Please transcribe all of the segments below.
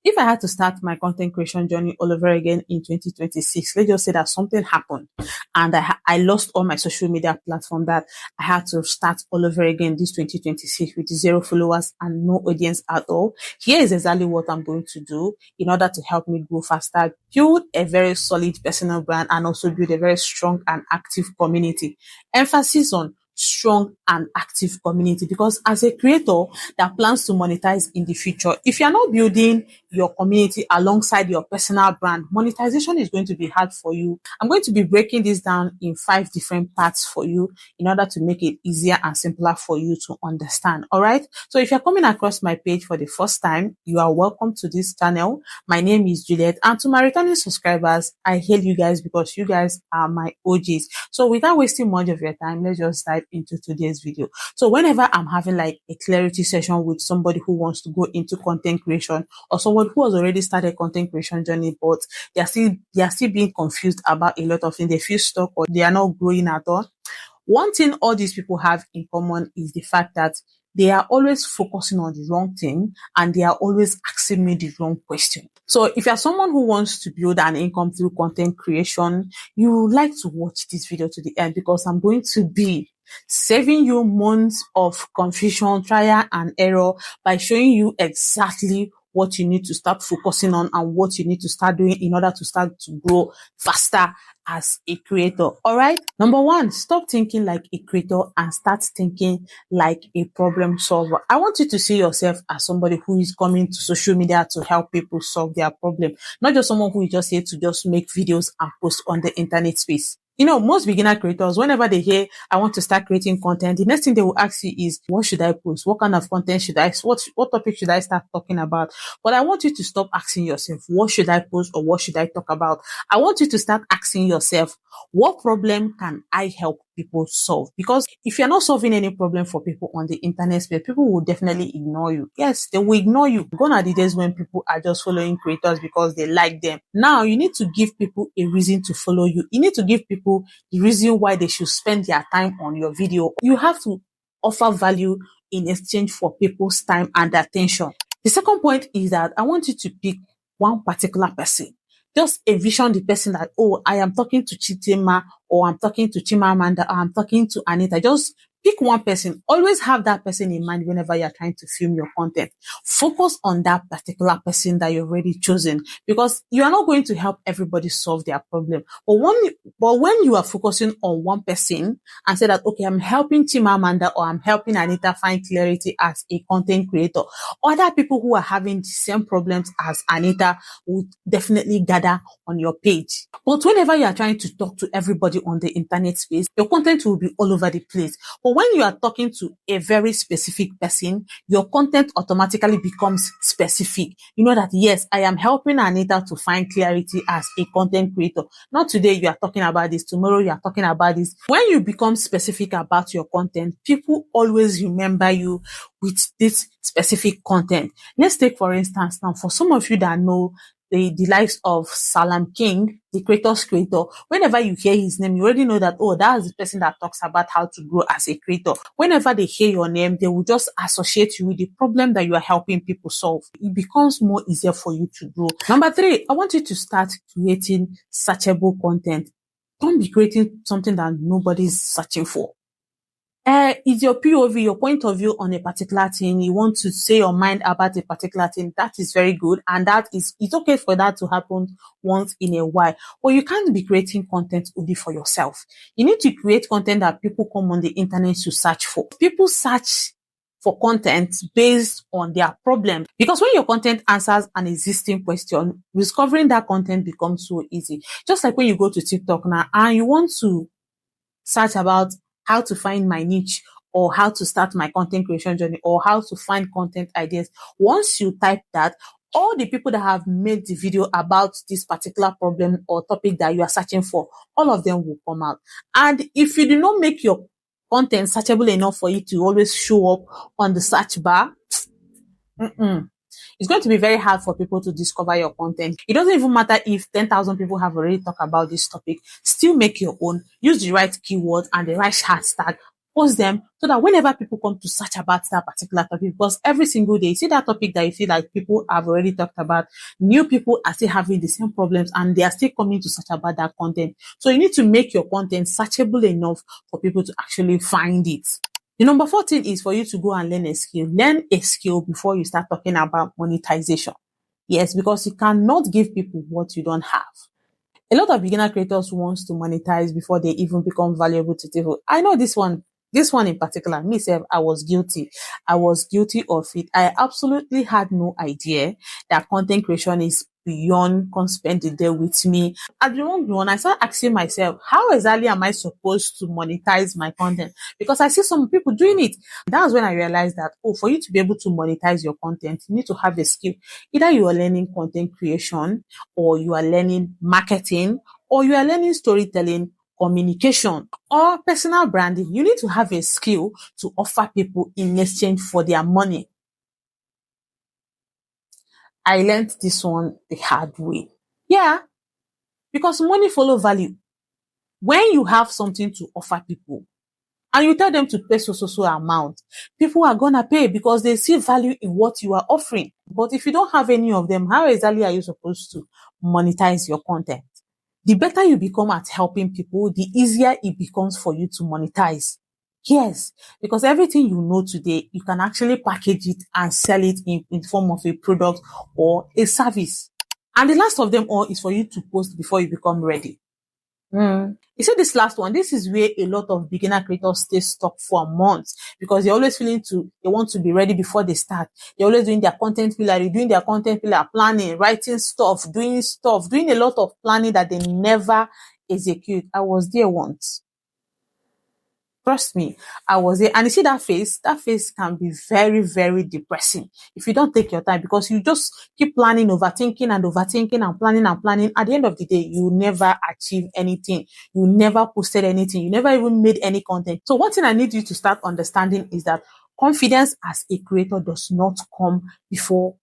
If I had to start my content creation journey all over again in 2026, let's just say that something happened and I lost all my social media platform, that I had to start all over again this 2026 with 0 followers and no audience at all. Here is exactly what I'm going to do in order to help me grow faster, build a very solid personal brand, and also build a very strong and active community. Emphasis on strong and active community, because as a creator that plans to monetize in the future, if you're not building your community alongside your personal brand, monetization is going to be hard for you. I'm going to be breaking this down in 5 different parts for you in order to make it easier and simpler for you to understand. All right. So if you're coming across my page for the first time, you are welcome to this channel. My name is Juliet, and to my returning subscribers, I hail you guys because you guys are my OGs. So without wasting much of your time, let's just dive into today's video. So whenever I'm having like a clarity session with somebody who wants to go into content creation, or someone who has already started content creation journey, but they are still being confused about a lot of things, they feel stuck or they are not growing at all. One thing all these people have in common is the fact that they are always focusing on the wrong thing and they are always asking me the wrong question. So if you're someone who wants to build an income through content creation, you like to watch this video to the end, because I'm going to be saving you months of confusion, trial and error by showing you exactly what you need to start focusing on and what you need to start doing in order to start to grow faster as a creator. All right. Number 1, stop thinking like a creator and start thinking like a problem solver. I want you to see yourself as somebody who is coming to social media to help people solve their problem, not just someone who is just here to just make videos and post on the internet space. You know, most beginner creators, whenever they hear, I want to start creating content, the next thing they will ask you is, what should I post? What kind of content should I, what topic should I start talking about? But I want you to stop asking yourself, what should I post or what should I talk about? I want you to start asking yourself, what problem can I help people solve? Because if you're not solving any problem for people on the internet space, people will definitely ignore you. Yes, they will ignore you. Gone are the days when people are just following creators because they like them. Now you need to give people a reason to follow you. You need to give people the reason why they should spend their time on your video. You have to offer value in exchange for people's time and attention. The second point is that I want you to pick one particular person. Just envision the person that, oh, I am talking to Chidinma, or I'm talking to Chimamanda, or I'm talking to Anita. Just pick one person. Always have that person in mind whenever you're trying to film your content. Focus on that particular person that you've already chosen, because you are not going to help everybody solve their problem. But when you are focusing on one person and say that, okay, I'm helping Chimamanda or I'm helping Anita find clarity as a content creator, other people who are having the same problems as Anita would definitely gather on your page. But whenever you are trying to talk to everybody on the internet space, your content will be all over the place. But when you are talking to a very specific person, your content automatically becomes specific. You know that, yes, I am helping Anita to find clarity as a content creator. Not today you are talking about this, tomorrow you are talking about this. When you become specific about your content, people always remember you with this specific content. Let's take, for instance, now, for some of you that know the likes of Salam King, the creator's creator, whenever you hear his name, you already know that, oh, that's the person that talks about how to grow as a creator. Whenever they hear your name, they will just associate you with the problem that you are helping people solve. It becomes more easier for you to grow. Number 3, I want you to start creating searchable content. Don't be creating something that nobody's searching for. Is your POV, your point of view on a particular thing, you want to say your mind about a particular thing, that is very good, and it's okay for that to happen once in a while. But you can't be creating content only for yourself. You need to create content that people come on the internet to search for. People search for content based on their problem, because when your content answers an existing question, discovering that content becomes so easy. Just like when you go to TikTok now and you want to search about how to find my niche, or how to start my content creation journey, or how to find content ideas. Once you type that, all the people that have made the video about this particular problem or topic that you are searching for, all of them will come out. And if you do not make your content searchable enough for it to always show up on the search bar, it's going to be very hard for people to discover your content. It doesn't even matter if 10,000 people have already talked about this topic. Still make your own. Use the right keywords and the right hashtag. post them so that whenever people come to search about that particular topic, because every single day, you see that topic that you feel like people have already talked about, new people are still having the same problems and they are still coming to search about that content. So you need to make your content searchable enough for people to actually find it. The number 4 thing is for you to go and learn a skill. Learn a skill before you start talking about monetization. Yes, because you cannot give people what you don't have. A lot of beginner creators wants to monetize before they even become valuable to people. I know this one in particular, myself, I was guilty. I was guilty of it. I absolutely had no idea that content creation is beyond come spend the day with me. At the long run, I started asking myself, how exactly am I supposed to monetize my content? Because I see some people doing it. That's when I realized that, for you to be able to monetize your content, you need to have a skill. Either you are learning content creation, or you are learning marketing, or you are learning storytelling, communication, or personal branding. You need to have a skill to offer people in exchange for their money. I learned this one the hard way. Yeah, because money follow value. When you have something to offer people and you tell them to pay so amount, people are gonna pay because they see value in what you are offering. But if you don't have any of them, how exactly are you supposed to monetize your content? The better you become at helping people, the easier it becomes for you to monetize. Yes, because everything you know today, you can actually package it and sell it in form of a product or a service. And the last of them all is for you to post before you become ready. You see this last one, this is where a lot of beginner creators stay stuck for months because they're always they want to be ready before they start. They're always doing their content pillar, planning, writing stuff, doing a lot of planning that they never execute. I was there once. Trust me, I was there. And you see that face can be very, very depressing if you don't take your time, because you just keep planning, overthinking and planning. At the end of the day, you never achieve anything. You never posted anything. You never even made any content. So one thing I need you to start understanding is that confidence as a creator does not come before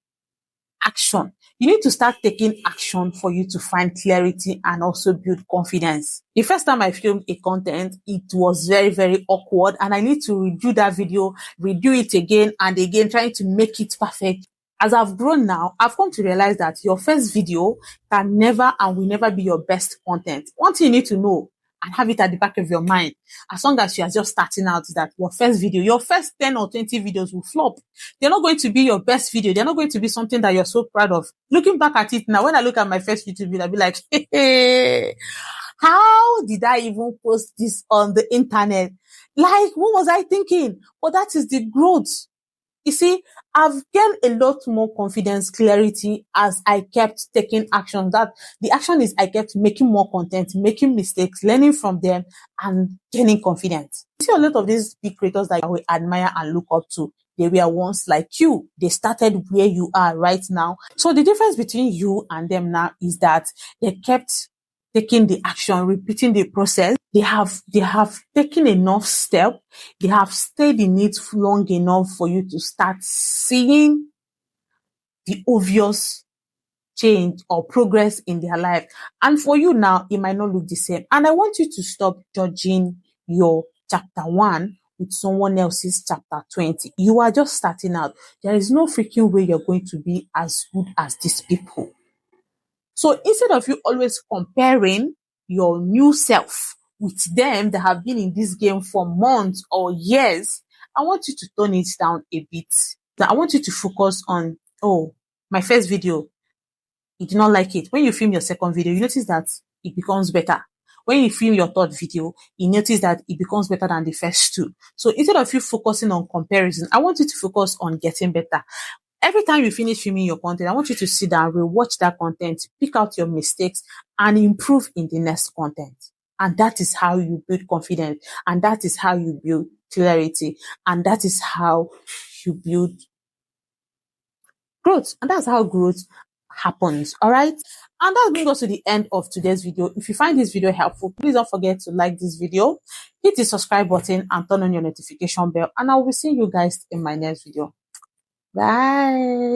action. You need to start taking action for you to find clarity and also build confidence. The first time I filmed a content, it was very, very awkward, and I need to redo that video, redo it again and again, trying to make it perfect. As I've grown now, I've come to realize that your first video can never and will never be your best content. One thing you need to know and have it at the back of your mind, as long as you are just starting out, that your first 10 or 20 videos will flop. They're not going to be your best video. They're not going to be something that you're so proud of. Looking back at it now, when I look at my first YouTube video, I'll be like, hey, how did I even post this on the internet? Like, what was I thinking? But that is the growth. You see, I've gained a lot more confidence, clarity as I kept taking action. That the action is I kept making more content, making mistakes, learning from them, and gaining confidence. You see a lot of these big creators that we admire and look up to. They were once like you. They started where you are right now. So the difference between you and them now is that they kept taking the action, repeating the process. They have taken enough step. They have stayed in it long enough for you to start seeing the obvious change or progress in their life. And for you now, it might not look the same. And I want you to stop judging your chapter 1 with someone else's chapter 20. You are just starting out. There is no freaking way you're going to be as good as these people. So instead of you always comparing your new self with them that have been in this game for months or years, I want you to tone it down a bit. I want you to focus on, my first video, you did not like it. When you film your second video, you notice that it becomes better. When you film your third video, you notice that it becomes better than the first two. So instead of you focusing on comparison, I want you to focus on getting better. Every time you finish filming your content, I want you to sit down, rewatch that content, pick out your mistakes, and improve in the next content. And that is how you build confidence. And that is how you build clarity. And that is how you build growth. And that's how growth happens. All right. And that brings us to the end of today's video. If you find this video helpful, please don't forget to like this video, hit the subscribe button, and turn on your notification bell. And I will be seeing you guys in my next video. Bye.